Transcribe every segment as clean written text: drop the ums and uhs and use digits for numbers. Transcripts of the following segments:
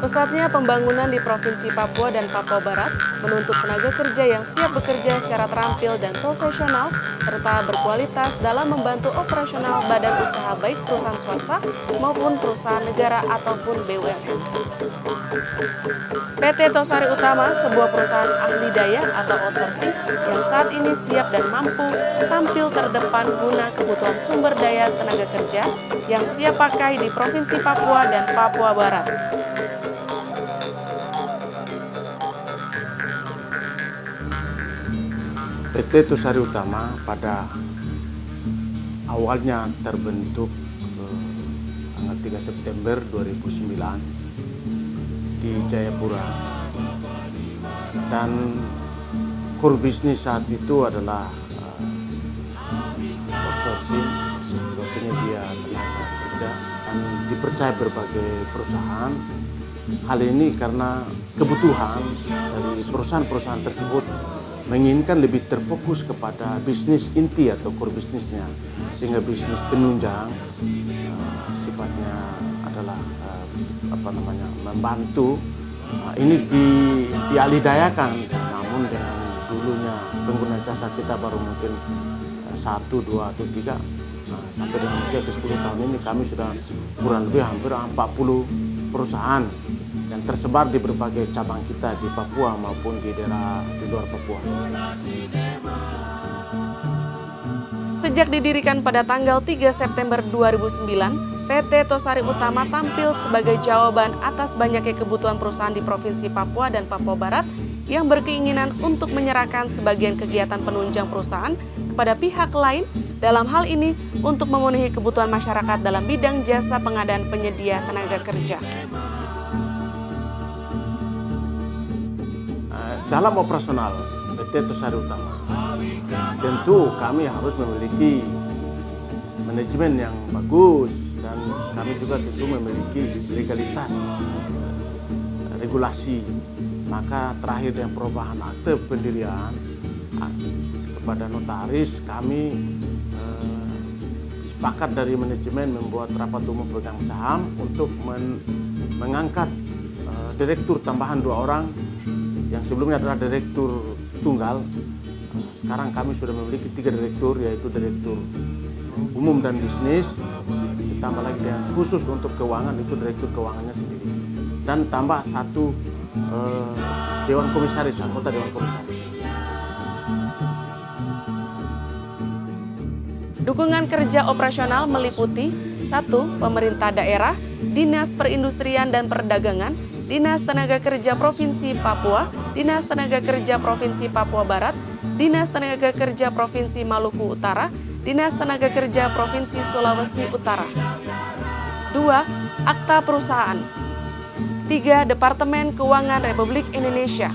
Pesatnya pembangunan di Provinsi Papua dan Papua Barat menuntut tenaga kerja yang siap bekerja secara terampil dan profesional serta berkualitas dalam membantu operasional badan usaha baik perusahaan swasta maupun perusahaan negara ataupun BUMN. PT Tosari Utama, sebuah perusahaan ahli daya atau outsourcing yang saat ini siap dan mampu tampil terdepan guna kebutuhan sumber daya tenaga kerja yang siap pakai di Provinsi Papua dan Papua Barat. PT Tosari Utama pada awalnya terbentuk tanggal 3 September 2009 di Jayapura, dan core bisnis saat itu adalah outsourcing atau penyedia tenaga kerja, dan dipercaya berbagai perusahaan. Hal ini karena kebutuhan dari perusahaan-perusahaan tersebut menginginkan lebih terfokus kepada bisnis inti atau core bisnisnya, sehingga bisnis penunjang sifatnya adalah membantu. Ini dialidayakan, namun dengan dulunya pengguna jasa kita baru mungkin 1, 2, atau 3, sampai dengan usia ke 10 tahun ini kami sudah kurang lebih hampir 40 perusahaan yang tersebar di berbagai cabang kita di Papua maupun di daerah di luar Papua. Sejak didirikan pada tanggal 3 September 2009, PT Tosari Utama tampil sebagai jawaban atas banyaknya kebutuhan perusahaan di Provinsi Papua dan Papua Barat yang berkeinginan untuk menyerahkan sebagian kegiatan penunjang perusahaan kepada pihak lain, dalam hal ini untuk memenuhi kebutuhan masyarakat dalam bidang jasa pengadaan penyedia tenaga kerja. Dalam operasional PT Tosari Utama, tentu kami harus memiliki manajemen yang bagus, dan kami juga tentu memiliki legalitas, regulasi. Maka terakhir yang perubahan akte pendirian kepada notaris, kami sepakat dari manajemen membuat rapat umum pemegang saham untuk mengangkat direktur tambahan 2 orang yang sebelumnya adalah direktur tunggal. Sekarang kami sudah memiliki 3 direktur, yaitu direktur umum dan bisnis, ditambah lagi yang khusus untuk keuangan, itu direktur keuangannya sendiri, dan tambah 1 dewan komisaris, anggota dewan komisaris. Dukungan kerja operasional meliputi 1. Pemerintah daerah, Dinas Perindustrian dan Perdagangan, Dinas Tenaga Kerja Provinsi Papua, Dinas Tenaga Kerja Provinsi Papua Barat, Dinas Tenaga Kerja Provinsi Maluku Utara, Dinas Tenaga Kerja Provinsi Sulawesi Utara. 2. Akta perusahaan. 3. Departemen Keuangan Republik Indonesia.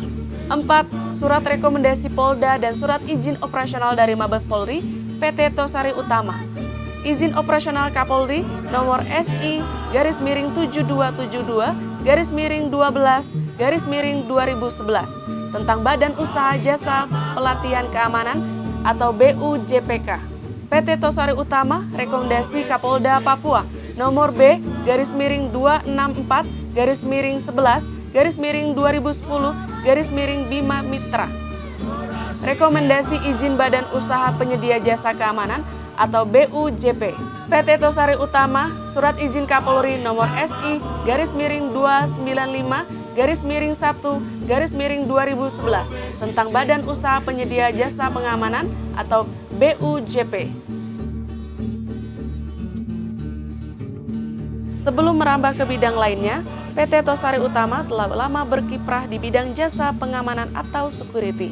4. Surat rekomendasi Polda dan surat izin operasional dari Mabes Polri, PT Tosari Utama. Izin operasional Kapolri nomor SI-7272/12/2011 tentang Badan Usaha Jasa Pelatihan Keamanan atau BUJPK. PT Tosari Utama, rekomendasi Kapolda Papua nomor B-264/11/2010/Bima Mitra. Rekomendasi izin Badan Usaha Penyedia Jasa Keamanan atau BUJP. PT Tosari Utama, surat izin Kapolri nomor SI-295/1/2011 tentang Badan Usaha Penyedia Jasa Pengamanan atau BUJP. Sebelum merambah ke bidang lainnya, PT Tosari Utama telah lama berkiprah di bidang jasa pengamanan atau security.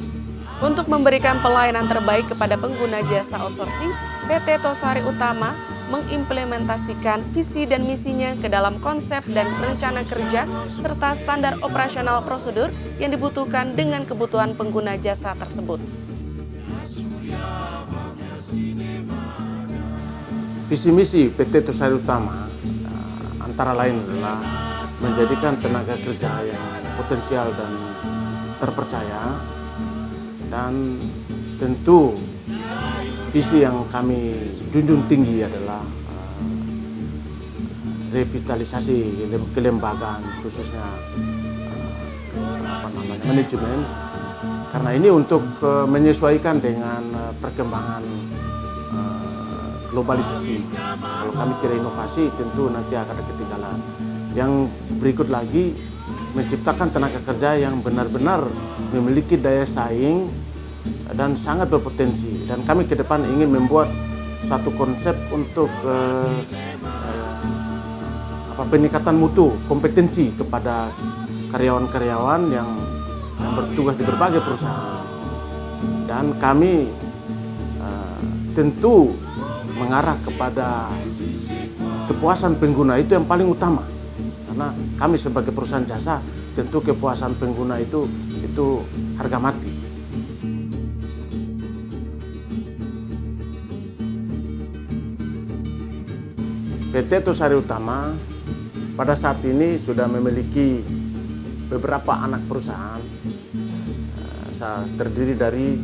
Untuk memberikan pelayanan terbaik kepada pengguna jasa outsourcing, PT Tosari Utama mengimplementasikan visi dan misinya ke dalam konsep dan rencana kerja serta standar operasional prosedur yang dibutuhkan dengan kebutuhan pengguna jasa tersebut. Visi misi PT Tosari Utama antara lain adalah menjadikan tenaga kerja yang potensial dan terpercaya, dan tentu visi yang kami junjung tinggi adalah revitalisasi kelembagaan khususnya manajemen, karena ini untuk menyesuaikan dengan perkembangan globalisasi. Kalau kami tidak inovasi tentu nanti akan ketinggalan. Yang berikut lagi, menciptakan tenaga kerja yang benar-benar memiliki daya saing dan sangat berpotensi. Dan kami ke depan ingin membuat satu konsep untuk peningkatan mutu kompetensi kepada karyawan-karyawan yang bertugas di berbagai perusahaan. Dan kami tentu mengarah kepada kepuasan pengguna, itu yang paling utama. Karena kami sebagai perusahaan jasa, tentu kepuasan pengguna itu harga mati. PT Tosari Utama pada saat ini sudah memiliki beberapa anak perusahaan, terdiri dari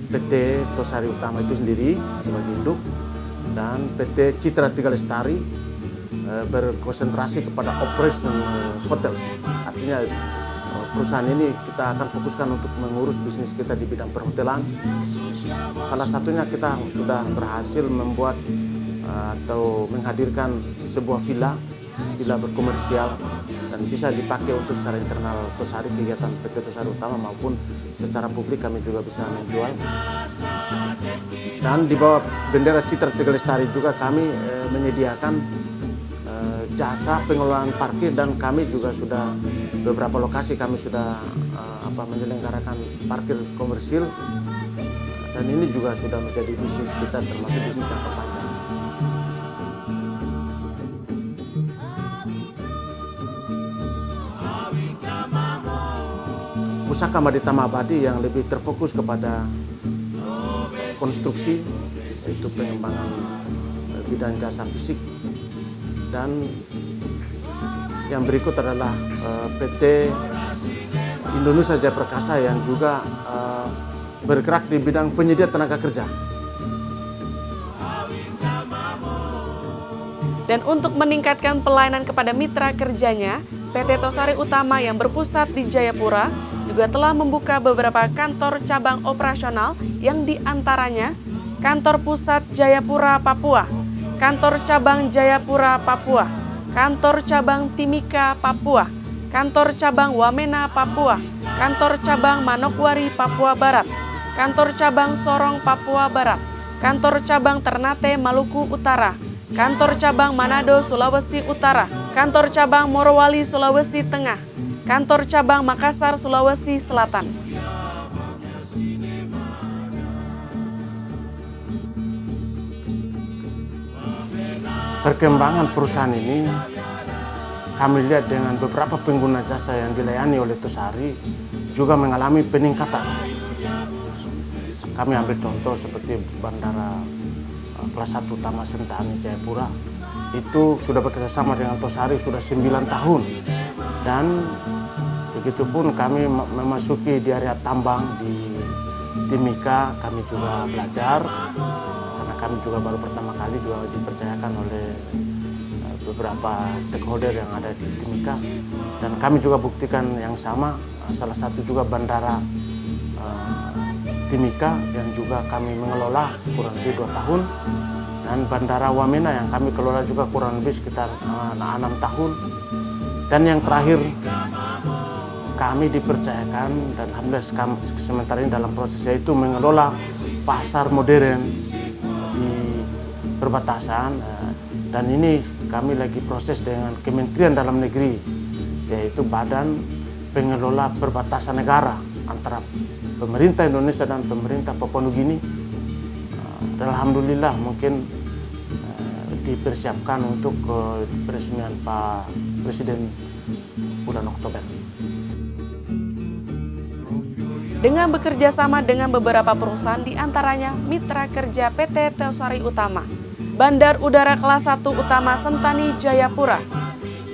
PT Tosari Utama itu sendiri sebagai induk, dan PT Citra Tiga Lestari berkonsentrasi kepada operation hotel. Artinya perusahaan ini kita akan fokuskan untuk mengurus bisnis kita di bidang perhotelan. Salah satunya kita sudah berhasil membuat atau menghadirkan sebuah villa berkomersial dan bisa dipakai untuk secara internal Tosari, kegiatan PT Tosari Utama, maupun secara publik kami juga bisa menjual. Dan di bawah bendera Citra Tiga Lestari juga kami menyediakan jasa pengelolaan parkir, dan kami juga sudah beberapa lokasi kami sudah menyelenggarakan parkir komersil, dan ini juga sudah menjadi bisnis kita, termasuk bisnis jangka panjang. Pusaka Maditama Abadi yang lebih terfokus kepada konstruksi, yaitu pengembangan bidang jasa fisik. Dan yang berikut adalah PT Indonesia Jaya Perkasa yang juga bergerak di bidang penyedia tenaga kerja. Dan untuk meningkatkan pelayanan kepada mitra kerjanya, PT Tosari Utama yang berpusat di Jayapura juga telah membuka beberapa kantor cabang operasional, yang diantaranya Kantor Pusat Jayapura, Papua, Kantor Cabang Jayapura, Papua, Kantor Cabang Timika, Papua, Kantor Cabang Wamena, Papua, Kantor Cabang Manokwari, Papua Barat, Kantor Cabang Sorong, Papua Barat, Kantor Cabang Ternate, Maluku Utara, Kantor Cabang Manado, Sulawesi Utara, Kantor Cabang Morowali, Sulawesi Tengah, Kantor Cabang Makassar, Sulawesi Selatan. Perkembangan perusahaan ini kami lihat dengan beberapa pengguna jasa yang dilayani oleh Tosari juga mengalami peningkatan. Kami ambil contoh seperti Bandara Kelas 1 Utama Sentani Jayapura, itu sudah bekerjasama dengan Tosari sudah 9 tahun. Dan begitupun kami memasuki di area tambang di Timika, kami juga belajar, karena kami juga baru pertama kali juga dipercayakan oleh beberapa stakeholder yang ada di Timika, dan kami juga buktikan yang sama. Salah satu juga Bandara Timika yang juga kami mengelola kurang lebih 2 tahun, dan Bandara Wamena yang kami kelola juga kurang lebih sekitar 6 tahun. Dan yang terakhir, kami dipercayakan, dan alhamdulillah sementara ini dalam proses, yaitu mengelola pasar modern di perbatasan. Dan ini kami lagi proses dengan Kementerian Dalam Negeri, yaitu Badan Pengelola Perbatasan Negara antara pemerintah Indonesia dan pemerintah Papua Nugini. Dan alhamdulillah mungkin dipersiapkan untuk peresmian Pak Presiden bulan Oktober. Dengan bekerja sama dengan beberapa perusahaan, diantaranya mitra kerja PT Tosari Utama, Bandar Udara Kelas 1 Utama Sentani Jayapura,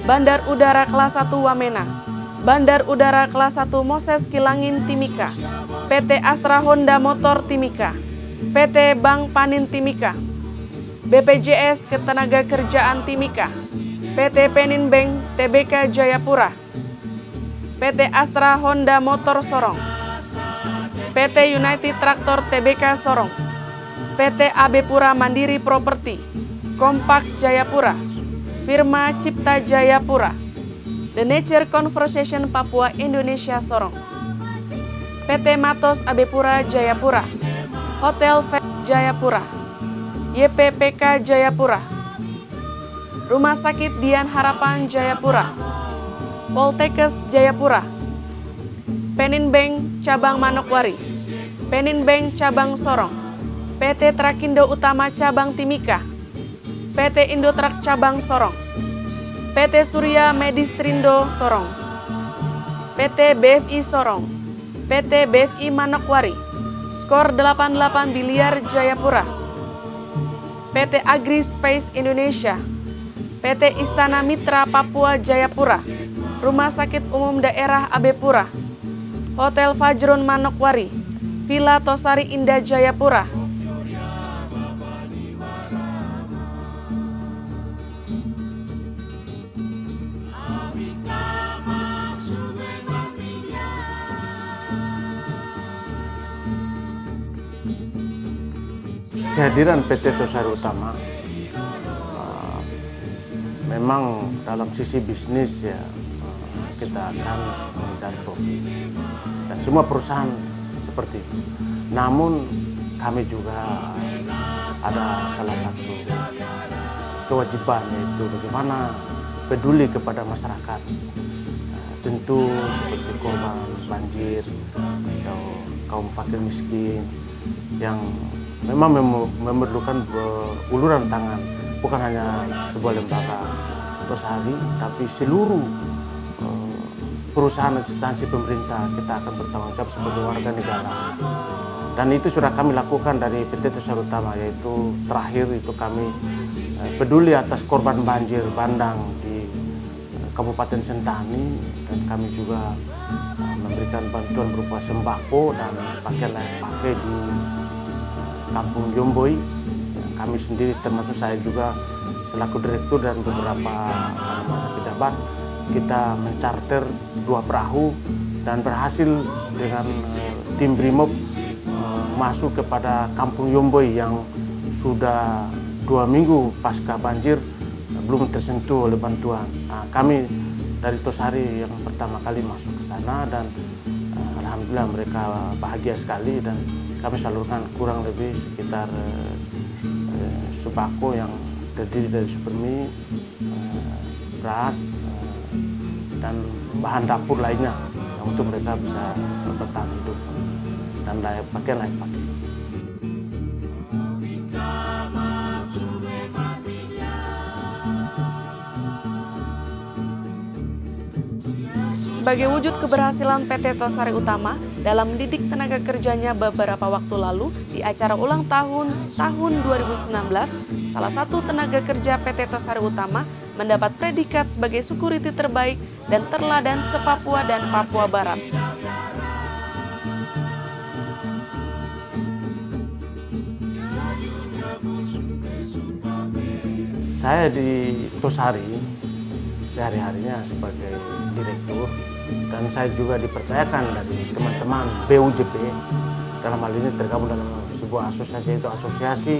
Bandar Udara Kelas 1 Wamena, Bandar Udara Kelas 1 Moses Kilangin Timika, PT Astra Honda Motor Timika, PT Bank Panin Timika, BPJS Ketenagakerjaan Timika, PT Penin Bank Tbk Jayapura, PT Astra Honda Motor Sorong, PT United Traktor Tbk Sorong, PT AB Pura Mandiri Properti, Kompak Jayapura, Firma Cipta Jayapura, The Nature Conversation Papua Indonesia Sorong, PT Matos AB Pura Jayapura, Hotel Jayapura, YPPK Jayapura, Rumah Sakit Dian Harapan Jayapura, Poltekkes Jayapura, Penin Bank Cabang Manokwari, Penin Bank Cabang Sorong, PT Trakindo Utama Cabang Timika, PT Indotrak Cabang Sorong, PT Surya Medistrindo Sorong, PT BFI Sorong, PT BFI Manokwari, Skor 88 Biliar Jayapura, PT Agri Space Indonesia, PT Istana Mitra Papua Jayapura, Rumah Sakit Umum Daerah AB Pura, Hotel Fajrun Manokwari, Villa Tosari Indah Jayapura, kehadiran PT Tosari Utama memang dalam sisi bisnis ya kita akan mencari profit dan semua perusahaan seperti itu. Namun kami juga ada salah satu kewajiban, yaitu bagaimana peduli kepada masyarakat, tentu seperti korban banjir atau kaum fakir miskin yang memang memerlukan uluran tangan, bukan hanya sebuah lembaga Tosari, tapi seluruh perusahaan instansi pemerintah. Kita akan bertanggung jawab sebagai warga negara. Dan itu sudah kami lakukan dari PT Tosari Utama, yaitu terakhir itu kami peduli atas korban banjir bandang di Kabupaten Sentani, dan kami juga memberikan bantuan berupa sembako dan pakaian layak pakai di Kampung Yomboi. Kami sendiri, termasuk saya juga selaku direktur dan beberapa pejabat, kita mencarter 2 perahu dan berhasil dengan tim Brimob masuk kepada Kampung Yomboi yang sudah 2 minggu pasca banjir belum tersentuh oleh bantuan. Kami dari Tosari yang pertama kali masuk ke sana, dan alhamdulillah mereka bahagia sekali, dan kami salurkan kurang lebih sekitar sembako yang terdiri dari supermie, beras, dan bahan dapur lainnya yang untuk mereka bisa bertahan hidup dan layak pakai. Sebagai wujud keberhasilan PT Tosari Utama dalam mendidik tenaga kerjanya beberapa waktu lalu di acara ulang tahun 2019, salah satu tenaga kerja PT Tosari Utama mendapat predikat sebagai security terbaik dan terladan se-Papua dan Papua Barat. Saya di Tosari sehari-harinya sebagai direktur, dan saya juga dipercayakan dari teman-teman BUJP, dalam hal ini tergabung dalam sebuah asosiasi, yaitu Asosiasi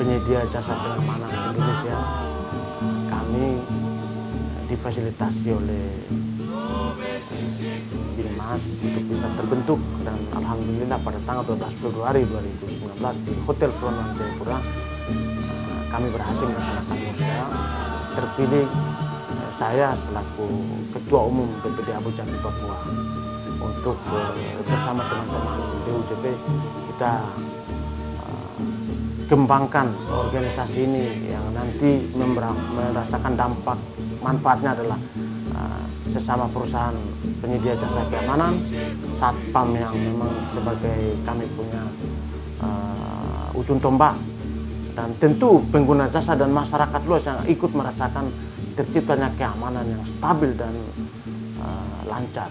Penyedia Jasa Pengamanan Indonesia. Kami difasilitasi oleh Binmas untuk bisa terbentuk, dan alhamdulillah pada tanggal 12 Februari 2019 di Hotel Fronman Jayapura kami berhasil melaksanakan musda. Terpilih saya selaku Ketua Umum PPD Abu Jambi Papua untuk bersama teman-teman BUJP kita kembangkan organisasi ini yang nanti merasakan dampak manfaatnya adalah sesama perusahaan penyedia jasa keamanan, satpam yang memang sebagai kami punya ujung tombak, dan tentu pengguna jasa dan masyarakat luas yang ikut merasakan terciptanya keamanan yang stabil dan lancar.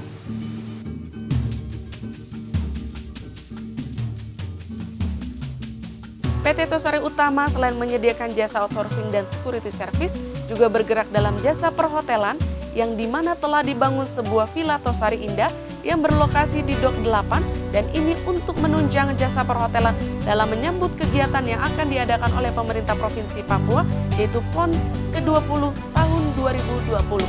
PT Tosari Utama selain menyediakan jasa outsourcing dan security service, juga bergerak dalam jasa perhotelan yang dimana telah dibangun sebuah Villa Tosari Indah yang berlokasi di Dok 8 dan ini untuk menunjang jasa perhotelan dalam menyambut kegiatan yang akan diadakan oleh pemerintah Provinsi Papua yaitu PON ke-20 tahun 2020.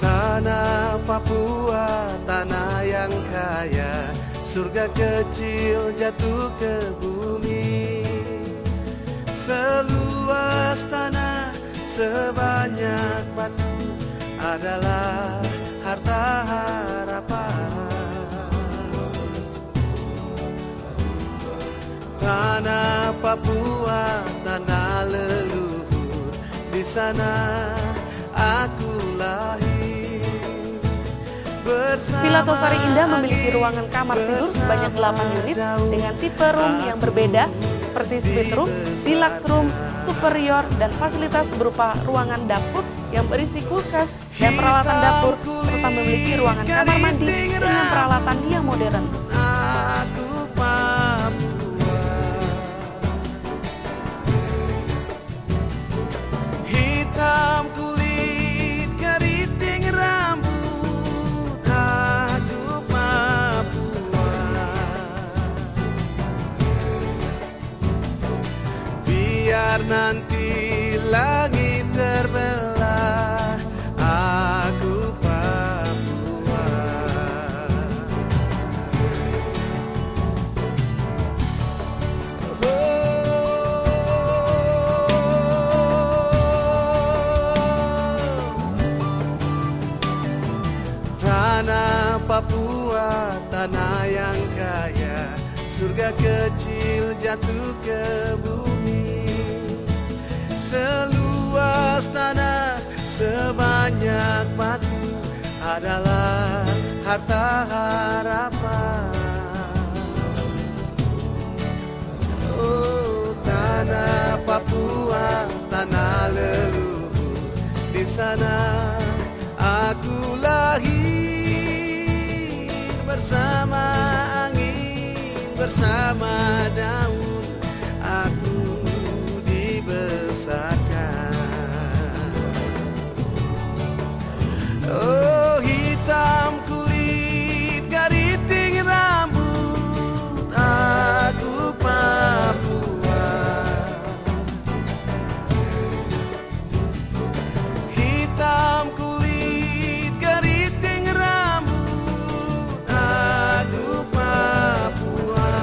Tanah Papua, tanah yang kaya, surga kecil jatuh ke bumi. Seluas tanah, sebanyak batu adalah harta harapan. Tanah Papua, tanah leluhur, di sana aku lahir. Villa Tosari Indah memiliki ruangan kamar tidur sebanyak 8 unit dengan tipe room yang berbeda seperti suite room, deluxe room, superior, dan fasilitas berupa ruangan dapur yang berisi kulkas dan peralatan dapur serta memiliki ruangan kamar mandi dengan peralatan yang modern. Hitam kulit, keriting rambut, aku Papua. Biar nanti langit terbelah, aku Papua. Tanah Papua, tanah yang kaya, surga kecil jatuh ke bumi. Seluas tanah, sebanyak batu adalah harta harapan. Oh, tanah Papua, tanah leluhur, di sana aku lahir bersama angin, bersama daun, aku dibesarkan. Oh, hitam kulit, keriting rambut, aku Papua. Hitam kulit, keriting rambut, aku Papua.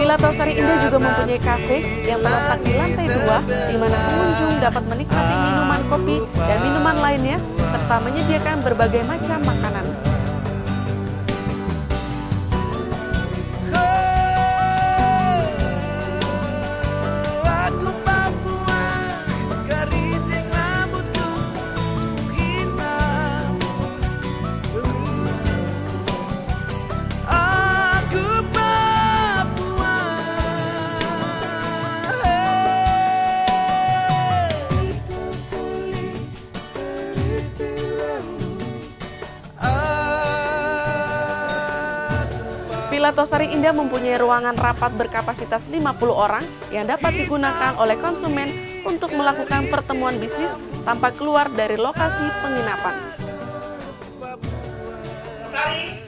Villa Tosari Indah juga mempunyai kafe yang terletak di lantai 2 di mana pengunjung dapat menikmati minuman kopi dan minuman lainnya serta menyediakan berbagai macam makanan. Aku Papua, keriting rambutku hitam. Aku Papua. Villa Tosari Indah mempunyai ruangan rapat berkapasitas 50 orang yang dapat digunakan oleh konsumen untuk melakukan pertemuan bisnis tanpa keluar dari lokasi penginapan. Tosari